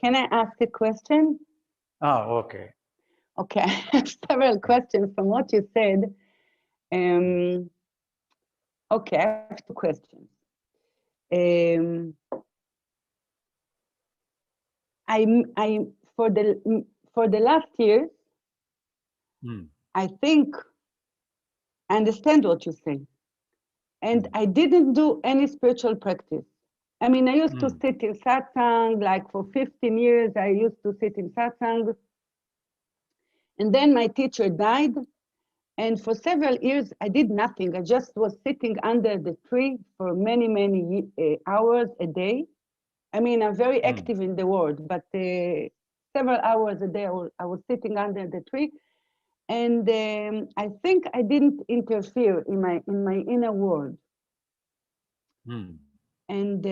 Can I ask a question? Okay. Okay, I have several questions from what you said. Okay, I have two questions. For the last years, I think I understand what you say, and I didn't do any spiritual practice. I mean, I used to sit in satsang, like for 15 years, I used to sit in satsang. And then my teacher died. And for several years, I did nothing. I just was sitting under the tree for many, many hours a day. I mean, I'm very active in the world, but several hours a day, I was sitting under the tree. And I think I didn't interfere in my inner world. And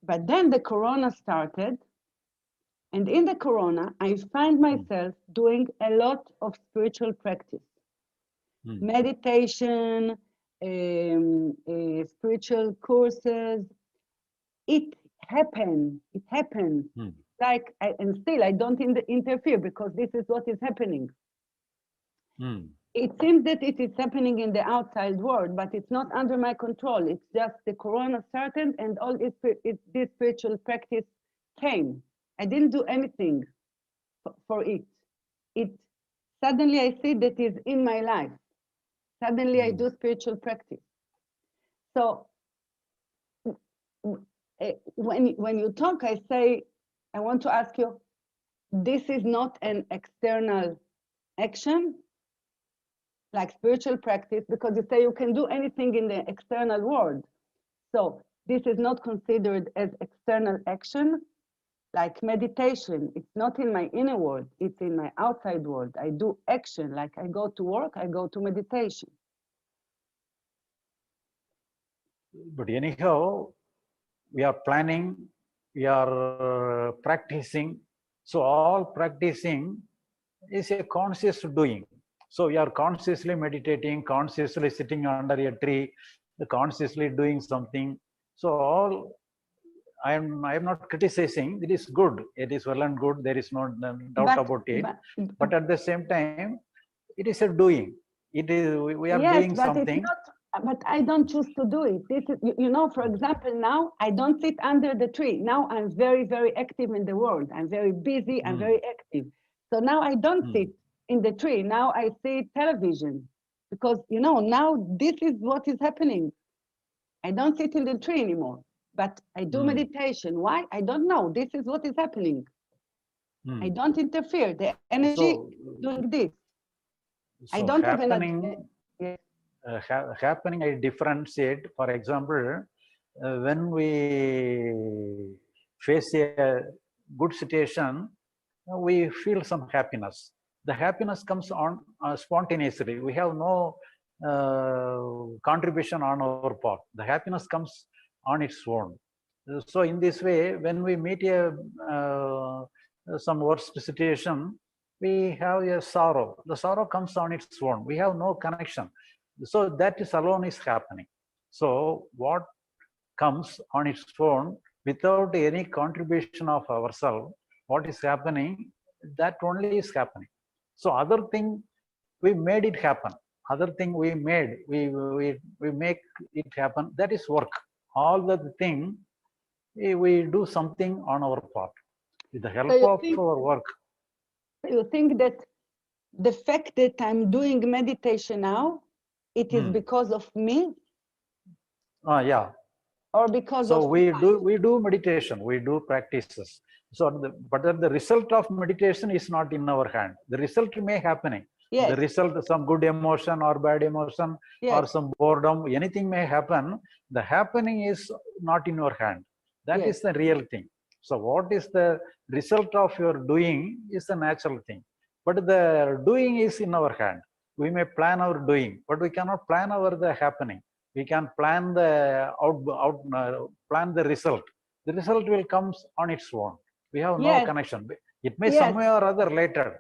but then the corona started, and in the corona, I find myself doing a lot of spiritual practice, meditation, spiritual courses. It happened. Like, and still I don't interfere because this is what is happening. It seems that it is happening in the outside world, but it's not under my control. It's just the corona started and all this spiritual practice came. I didn't do anything for it. Suddenly I see that it's in my life. Suddenly I do spiritual practice. So when you talk, I say, I want to ask you, this is not an external action, like spiritual practice, because you say you can do anything in the external world. So this is not considered as external action, like meditation. It's not in my inner world, it's in my outside world. I do action, like I go to work, I go to meditation. But anyhow, we are planning, we are practicing. So all practicing is a conscious doing. So we are consciously meditating, consciously sitting under a tree, consciously doing something. So all, I am not criticizing. It is good. It is well and good. There is no doubt about it. But at the same time, it is a doing. It is, we are doing something. It's not, but I don't choose to do it. This is, you know, for example, now I don't sit under the tree. Now I'm very, very active in the world. I'm very busy. I'm very active. So now I don't sit in the tree. Now I see television because, you know, now this is what is happening. I don't sit in the tree anymore, but I do meditation. Why? I don't know. This is what is happening. I don't interfere. The energy doing this. So I don't happening, happening, I differentiate. For example, when we face a good situation, we feel some happiness. The happiness comes on spontaneously. We have no contribution on our part. The happiness comes on its own. So in this way, when we meet some worst situation, we have a sorrow. The sorrow comes on its own. We have no connection. So that is alone is happening. So what comes on its own without any contribution of ourselves, what is happening, that only is happening. So other thing, we made it happen. Other thing we made, we make it happen. That is work. All the thing, we do something on our part with the help of our work. You think that the fact that I'm doing meditation now, it is because of me? Yeah. Or because so of we do meditation, we do practices. So but the result of meditation is not in our hand. The result may happening. Yes. The result, some good emotion or bad emotion, yes, or some boredom, anything may happen. The happening is not in your hand. That yes, is the real thing. So what is the result of your doing is the natural thing. But the doing is in our hand. We may plan our doing, but we cannot plan the happening. We can plan the plan the result. The result will come on its own. We have no yes, connection. It may yes, somewhere or other later,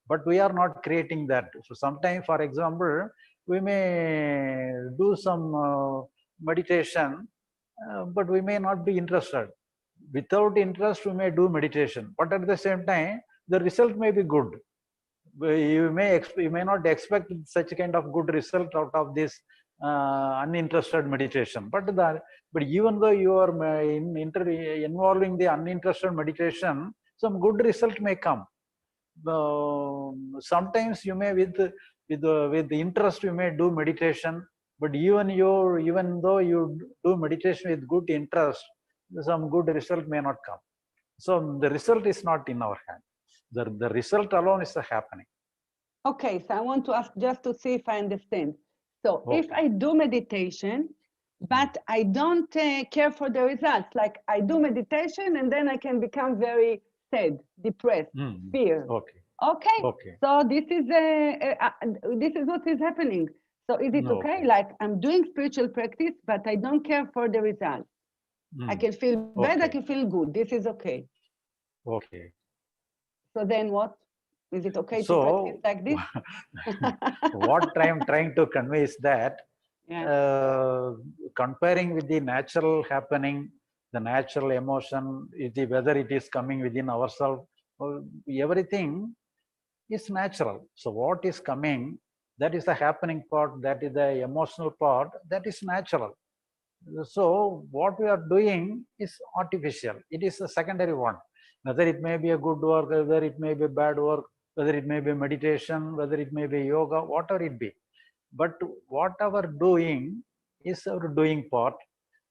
but we are not creating that. So sometimes, for example, we may do some meditation, but we may not be interested. without interest, we may do meditation, but at the same time, the result may be good. You may not expect such kind of good result out of this uninterested meditation. But even though you are involving the uninterested meditation, some good result may come. Sometimes you may with interest you may do meditation, but even though you do meditation with good interest, some good result may not come. So the result is not in our hand. The result alone is the happening. Okay, so I want to ask just to see if I understand. So if I do meditation, but I don't care for the results, like I do meditation and then I can become very sad, depressed, fear. Okay. So this is what is happening. So is it okay? Like I'm doing spiritual practice, but I don't care for the results. I can feel bad, I can feel good. This is okay. Okay. So then what? Is it okay to practice like this? What I am trying to convey is that comparing with the natural happening, the natural emotion, whether it is coming within ourselves, everything is natural. So what is coming, that is the happening part, that is the emotional part, that is natural. So what we are doing is artificial. It is a secondary one. Whether it may be a good work, whether it may be bad work, whether it may be meditation, whether it may be yoga, whatever it be. But whatever doing is our doing part.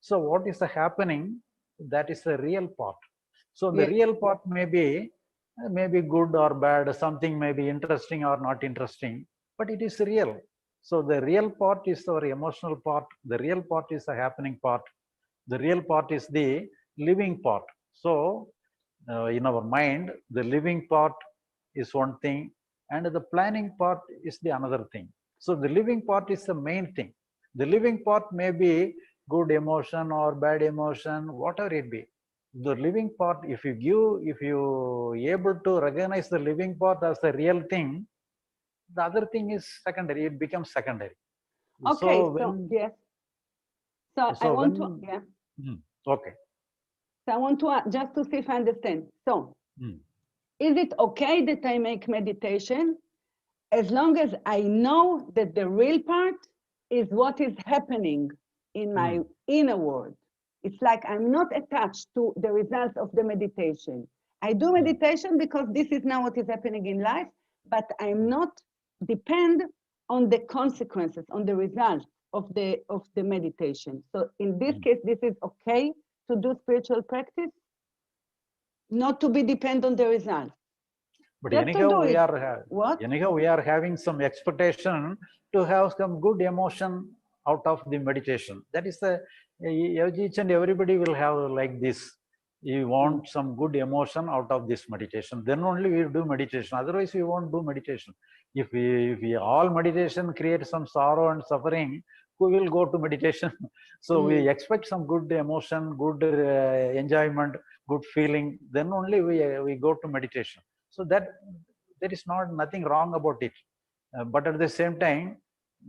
So what is the happening, that is the real part. So the real part may be good or bad, something may be interesting or not interesting, but it is real. So the real part is our emotional part, the real part is the happening part, the real part is the living part. So in our mind, the living part is one thing and the planning part is the another thing. So the living part is the main thing. The living part may be good emotion or bad emotion, whatever it be. The living part, if you able to recognize the living part as the real thing, the other thing is secondary, it becomes secondary. Okay, yes. So I want to, okay. So I want to, just to see if I understand. So is it okay that I make meditation as long as I know that the real part is what is happening in my inner world? It's like I'm not attached to the results of the meditation. I do meditation because this is now what is happening in life, but I'm not depend on the consequences, on the results of the meditation. So in this case, this is okay to do spiritual practice, not to be dependent on the results. But anyhow, we are having some expectation to have some good emotion out of the meditation. That is each and everybody will have like this. You want some good emotion out of this meditation, then only we do meditation. Otherwise, we won't do meditation. If we all meditation create some sorrow and suffering, who will go to meditation? So we expect some good emotion, good enjoyment, good feeling, then only we go to meditation. So that there is nothing wrong about it. But at the same time,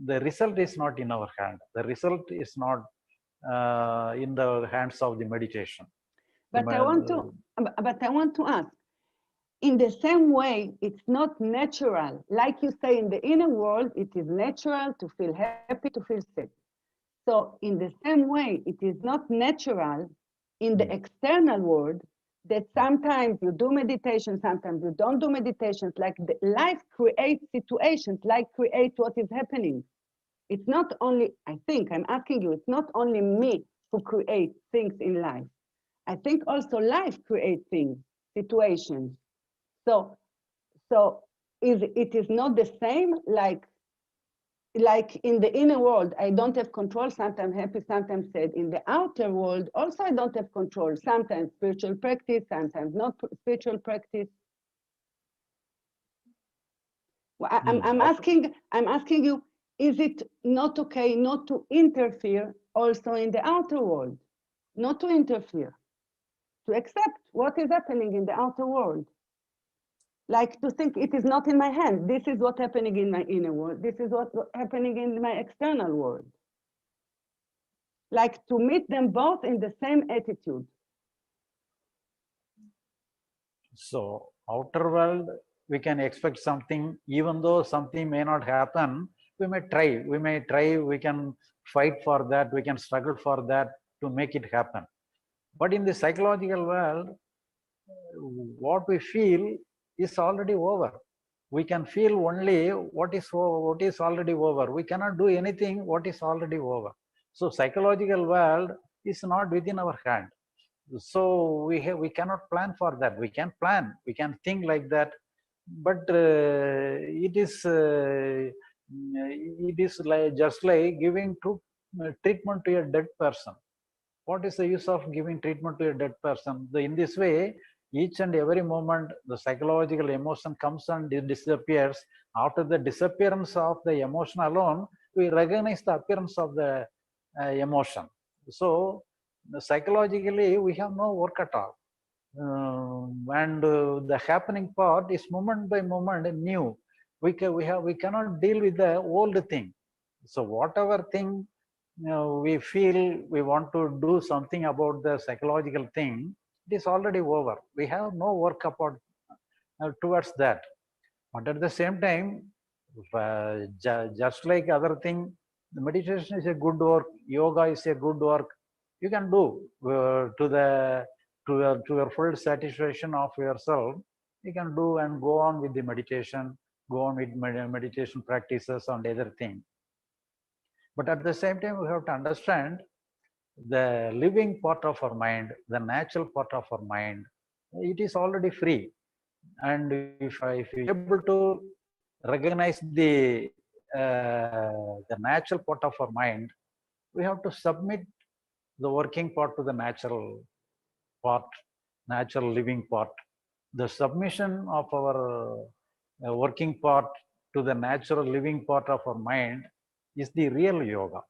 the result is not in our hand. The result is not in the hands of the meditation. But I want to ask, in the same way, it's not natural. Like you say, in the inner world, it is natural to feel happy, to feel sad. So in the same way, it is not natural in the external world that sometimes you do meditation, sometimes you don't do meditations, like life creates situations, like create what is happening. It's not only, I think, I'm asking you, it's not only me who create things in life. I think also life creates things, situations. So it is not the same like in the inner world, I don't have control, sometimes happy, sometimes sad. In the outer world, also I don't have control, sometimes spiritual practice, sometimes not spiritual practice. Well, I'm asking you, is it not okay not to interfere also in the outer world? Not to interfere, to accept what is happening in the outer world. Like to think it is not in my hand. This is what's happening in my inner world. This is what's happening in my external world. Like to meet them both in the same attitude. So outer world, we can expect something, even though something may not happen, we may try, we can fight for that, we can struggle for that to make it happen. But in the psychological world, what we feel is already over. We can feel only what is already over. We cannot do anything what is already over. So psychological world is not within our hand. So we cannot plan for that. We can plan, we can think like that, but it is like just like giving treatment to a dead person. What is the use of giving treatment to a dead person? In this way, each and every moment, the psychological emotion comes and it disappears. After the disappearance of the emotion alone, we recognize the appearance of the emotion. So, psychologically, we have no work at all. And the happening part is moment by moment new. We cannot deal with the old thing. So whatever thing we feel we want to do something about the psychological thing, it is already over. We have no work about towards that. But at the same time, just like other thing, the meditation is a good work, yoga is a good work. You can do to your full satisfaction of yourself. You can do and go on with the meditation, go on with meditation practices and other thing. But at the same time, we have to understand the living part of our mind, the natural part of our mind, it is already free. And if you are able to recognize the natural part of our mind, we have to submit the working part to the natural part, natural living part. The submission of our working part to the natural living part of our mind is the real yoga.